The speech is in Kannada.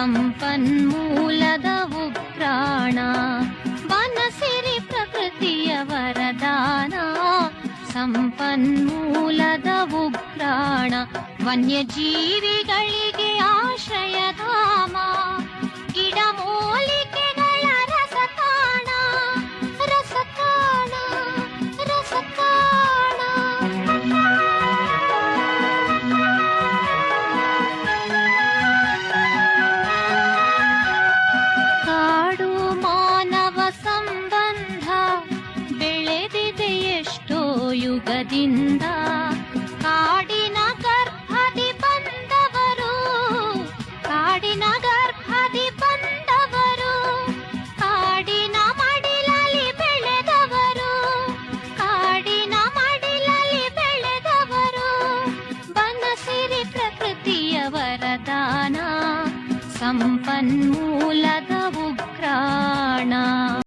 ಸಂಪನ್ಮೂಲದ ಉಗ್ರಾಣ, ಬನಸಿರಿ ಪ್ರಕೃತಿಯ ವರದಾನ. ಸಂಪನ್ಮೂಲದ ಉಗ್ರಾಣ, ವನ್ಯಜೀವಿಗಳಿಗೆ ಆಶ್ರಯಧಾಮ, ಗಿಡಮೂಲಿಕೆಗಳ ರಸತಾಣ, ರಸತಾಣ, ರಸತಾಣ. ಕಾಡು ಮಾನವ ಸಂಬಂಧ ಬೆಳೆದಿದೆ ಎಷ್ಟೋ ಯುಗದಿಂದ. ಕಾಡಿನ ಗರ್ಭದಿ ಬಂದವರು, ಕಾಡಿನ ಗರ್ಭದಿ ಬಂದವರು, ಕಾಡಿನ ಮಡಿಲಲ್ಲಿ ಬೆಳೆದವರು, ಕಾಡಿನ ಮಡಿಲಲ್ಲಿ ಬೆಳೆದವರು. ಬನಸಿರಿ ಪ್ರಕೃತಿಯ ವರದಾನ, ಸಂಪನ್ಮೂಲದ